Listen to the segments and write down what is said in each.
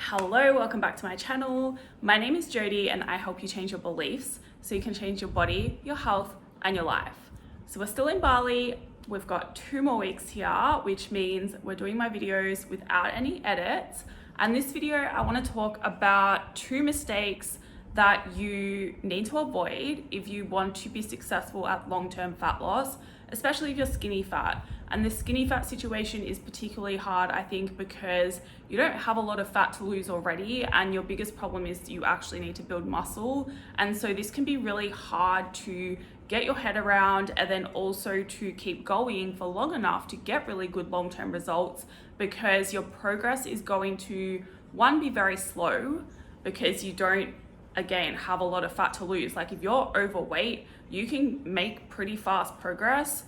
Hello, welcome back to my channel. My name is Jodie and I help you change your beliefs so you can change your body, your health, and your life. So we're still in Bali. We've got 2 more weeks here, which means we're doing my videos without any edits. And this video, I want to talk about 2 mistakes that you need to avoid if you want to be successful at long-term fat loss, especially if you're skinny fat. And the skinny fat situation is particularly hard, I think, because you don't have a lot of fat to lose already, and your biggest problem is you actually need to build muscle. And so this can be really hard to get your head around, and then also to keep going for long enough to get really good long-term results, because your progress is going to, one, be very slow because you don't, again, have a lot of fat to lose. Like if you're overweight, you can make pretty fast progress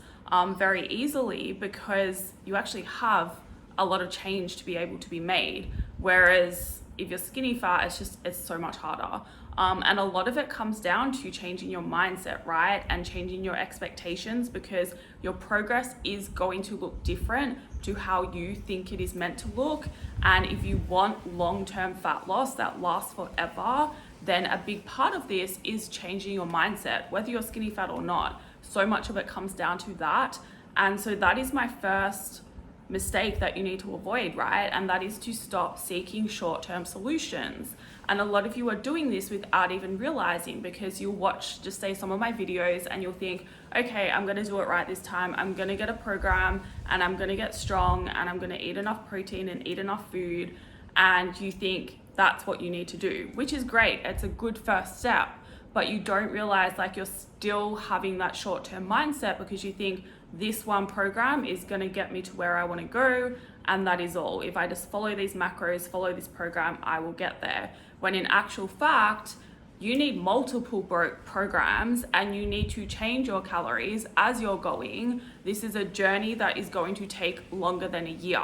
very easily because you actually have a lot of change to be able to be made. Whereas if you're skinny fat, it's so much harder. And a lot of it comes down to changing your mindset, right? And changing your expectations, because your progress is going to look different to how you think it is meant to look. And if you want long-term fat loss that lasts forever, then a big part of this is changing your mindset, whether you're skinny fat or not. So much of it comes down to that. And so that is my first mistake that you need to avoid, right? And that is to stop seeking short-term solutions. And a lot of you are doing this without even realizing, because you'll watch, just say, some of my videos and you'll think, okay, I'm gonna do it right this time. I'm gonna get a program and I'm gonna get strong and I'm gonna eat enough protein and eat enough food. And you think that's what you need to do, which is great. It's a good first step, but you don't realize like you're still having that short-term mindset because you think this one program is gonna get me to where I wanna go, and that is all. If I just follow these macros, follow this program, I will get there. When in actual fact, you need multiple programs and you need to change your calories as you're going. This is a journey that is going to take longer than a year.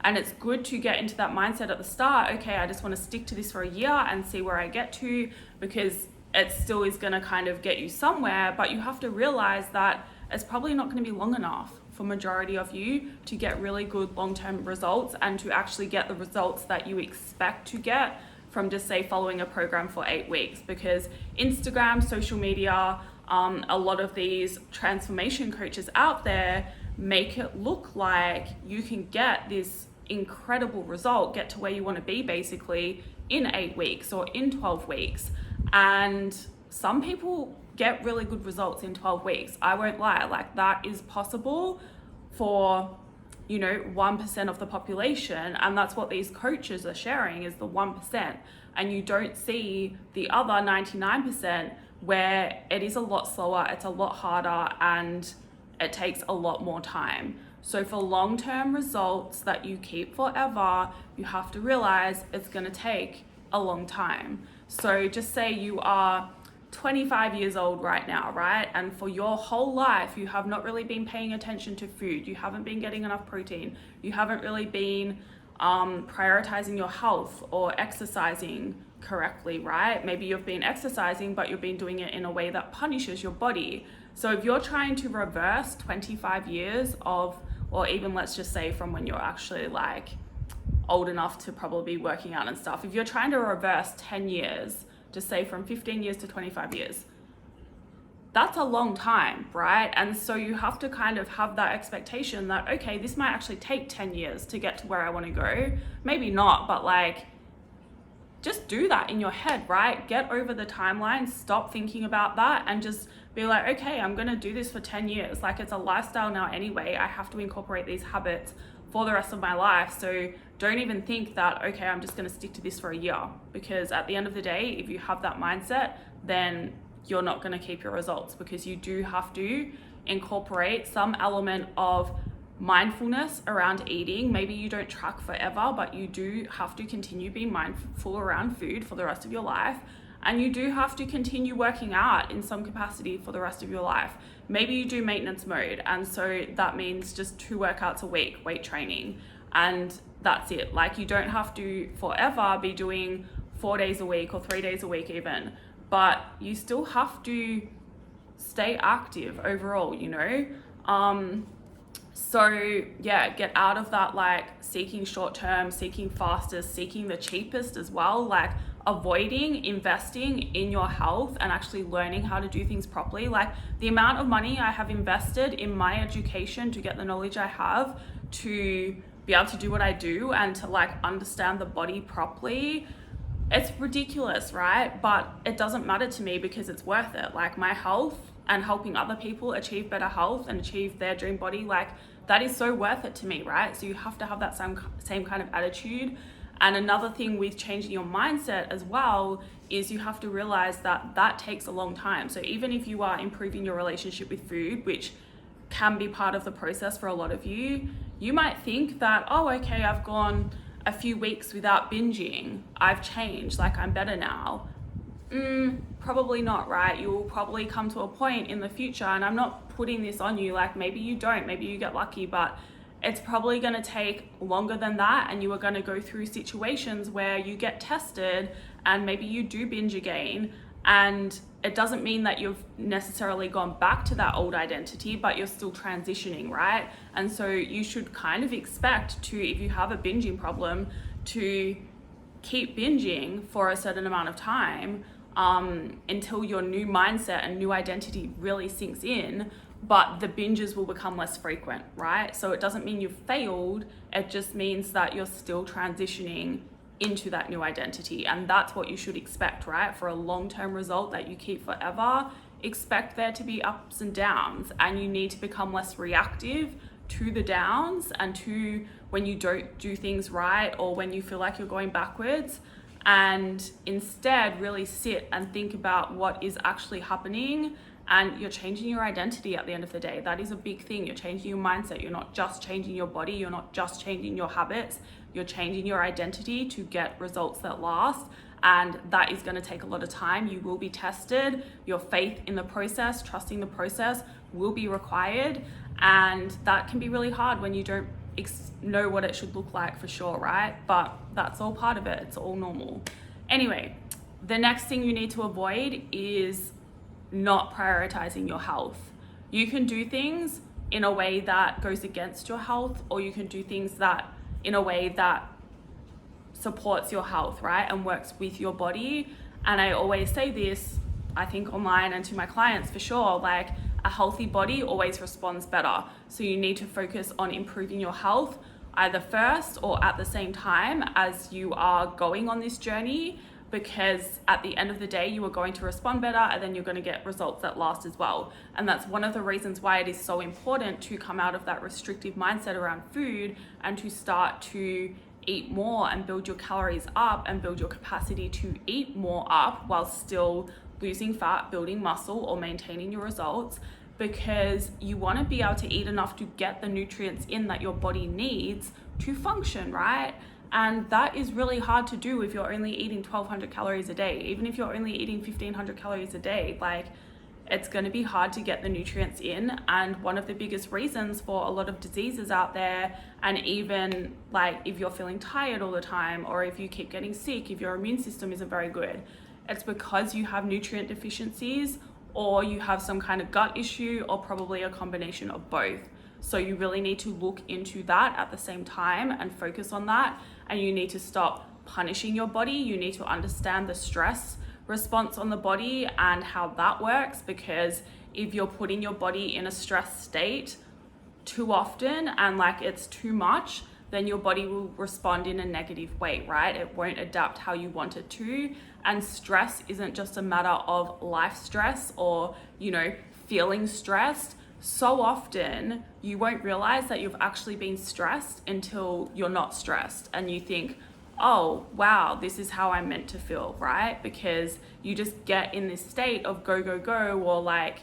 And it's good to get into that mindset at the start. Okay, I just want to stick to this for a year and see where I get to, because it still is going to kind of get you somewhere, but you have to realize that it's probably not going to be long enough for majority of you to get really good long-term results and to actually get the results that you expect to get from just say following a program for 8 weeks. Because Instagram, social media, a lot of these transformation coaches out there make it look like you can get this incredible result, get to where you want to be basically in 8 weeks or in 12 weeks. And some people get really good results in 12 weeks. I won't lie, like that is possible for, 1% of the population. And that's what these coaches are sharing, is the 1%. And you don't see the other 99% where it is a lot slower, it's a lot harder, and it takes a lot more time. So for long-term results that you keep forever, you have to realize it's gonna take a long time. So just say you are 25 years old right now, right? And for your whole life, you have not really been paying attention to food. You haven't been getting enough protein. You haven't really been prioritizing your health or exercising correctly, right? Maybe you've been exercising, but you've been doing it in a way that punishes your body. So if you're trying to reverse 25 years of, or even let's just say from when you're actually like old enough to probably be working out and stuff, if you're trying to reverse 10 years, just say from 15 years to 25 years, that's a long time, right? And so you have to kind of have that expectation that, okay, this might actually take 10 years to get to where I want to go. Maybe not, but like, just do that in your head, right? Get over the timeline, stop thinking about that, and just be like, okay, I'm gonna do this for 10 years. Like, it's a lifestyle now anyway. I have to incorporate these habits for the rest of my life. So don't even think that, okay, I'm just gonna stick to this for a year, because at the end of the day, if you have that mindset, then you're not gonna keep your results, because you do have to incorporate some element of mindfulness around eating. Maybe you don't track forever, but you do have to continue being mindful around food for the rest of your life. And you do have to continue working out in some capacity for the rest of your life. Maybe you do maintenance mode, and so that means just 2 workouts a week, weight training, and that's it. Like, you don't have to forever be doing 4 days a week or 3 days a week even, but you still have to stay active overall, So yeah, get out of that like seeking short term, seeking fastest, seeking the cheapest as well, like avoiding investing in your health and actually learning how to do things properly. Like the amount of money I have invested in my education to get the knowledge I have to be able to do what I do and to like understand the body properly, it's ridiculous, right? But it doesn't matter to me because it's worth it. Like my health and helping other people achieve better health and achieve their dream body, like that is so worth it to me, right? So you have to have that same kind of attitude. And another thing with changing your mindset as well is you have to realize that that takes a long time. So even if you are improving your relationship with food, which can be part of the process for a lot of you, you might think that, oh, okay, I've gone a few weeks without binging, I've changed, like I'm better now. Probably not, right? You will probably come to a point in the future, and I'm not putting this on you, like maybe you don't, maybe you get lucky, but it's probably going to take longer than that, and you are going to go through situations where you get tested and maybe you do binge again, and it doesn't mean that you've necessarily gone back to that old identity, but you're still transitioning, right? And so you should kind of expect to, if you have a binging problem, to keep binging for a certain amount of time until your new mindset and new identity really sinks in, but the binges will become less frequent, right? So it doesn't mean you've failed, it just means that you're still transitioning into that new identity. And that's what you should expect, right? For a long-term result that you keep forever, expect there to be ups and downs, and you need to become less reactive to the downs and to when you don't do things right or when you feel like you're going backwards, and instead really sit and think about what is actually happening. And you're changing your identity at the end of the day. That is a big thing. You're changing your mindset. You're not just changing your body. You're not just changing your habits. You're changing your identity to get results that last. And that is going to take a lot of time. You will be tested. Your faith in the process, trusting the process will be required. And that can be really hard when you don't know what it should look like for sure, right? But that's all part of it. It's all normal. Anyway, the next thing you need to avoid is not prioritizing your health. You can do things in a way that goes against your health, or you can do things that in a way that supports your health, right? And works with your body. And I always say this, I think online and to my clients for sure, like a healthy body always responds better. So you need to focus on improving your health either first or at the same time as you are going on this journey, because at the end of the day, you are going to respond better and then you're going to get results that last as well. And that's one of the reasons why it is so important to come out of that restrictive mindset around food and to start to eat more and build your calories up and build your capacity to eat more up while still losing fat, building muscle, or maintaining your results, because you want to be able to eat enough to get the nutrients in that your body needs to function, right? And that is really hard to do if you're only eating 1,200 calories a day. Even if you're only eating 1,500 calories a day, like it's going to be hard to get the nutrients in. And one of the biggest reasons for a lot of diseases out there, and even like if you're feeling tired all the time, or if you keep getting sick, if your immune system isn't very good, it's because you have nutrient deficiencies, or you have some kind of gut issue, or probably a combination of both. So you really need to look into that at the same time and focus on that. And you need to stop punishing your body. You need to understand the stress response on the body and how that works, because if you're putting your body in a stress state too often and like it's too much, then your body will respond in a negative way, right? It won't adapt how you want it to. And stress isn't just a matter of life stress or, feeling stressed. So often you won't realize that you've actually been stressed until you're not stressed and you think, oh wow, this is how I'm meant to feel, right? Because you just get in this state of go, or like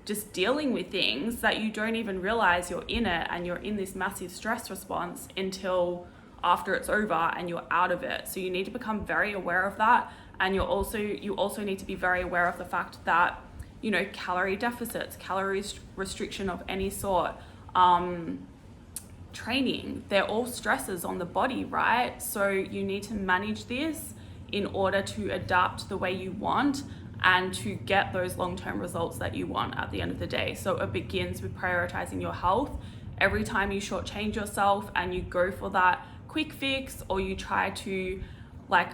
just dealing with things that you don't even realize you're in it, and you're in this massive stress response until after it's over and you're out of it. So you need to become very aware of that. And you also need to be very aware of the fact that calorie deficits, calorie restriction of any sort, training, they're all stresses on the body, right? So you need to manage this in order to adapt the way you want and to get those long-term results that you want at the end of the day. So it begins with prioritizing your health. every time you shortchange yourself and you go for that quick fix, or you try to like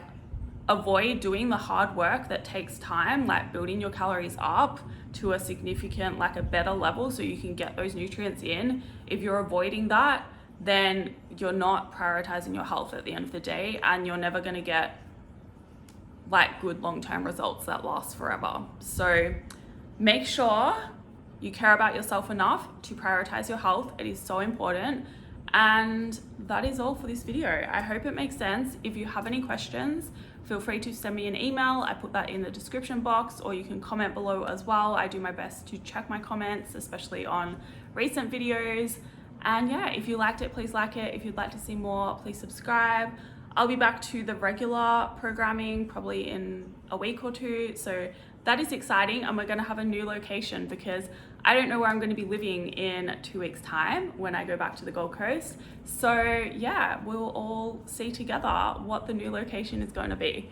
avoid doing the hard work that takes time, like building your calories up to a significant, like a better level so you can get those nutrients in, if you're avoiding that, then you're not prioritizing your health at the end of the day, and you're never going to get like good long-term results that last forever. So make sure you care about yourself enough to prioritize your health. It is so important. And that is all for this video. I hope it makes sense. If you have any questions, feel free to send me an email. I put that in the description box, or you can comment below as well. I do my best to check my comments, especially on recent videos. And yeah, if you liked it, please like it. If you'd like to see more, please subscribe. I'll be back to the regular programming probably in a week or two. So that is exciting. And we're going to have a new location because I don't know where I'm going to be living in 2 weeks' time when I go back to the Gold Coast. So yeah, we'll all see together what the new location is going to be.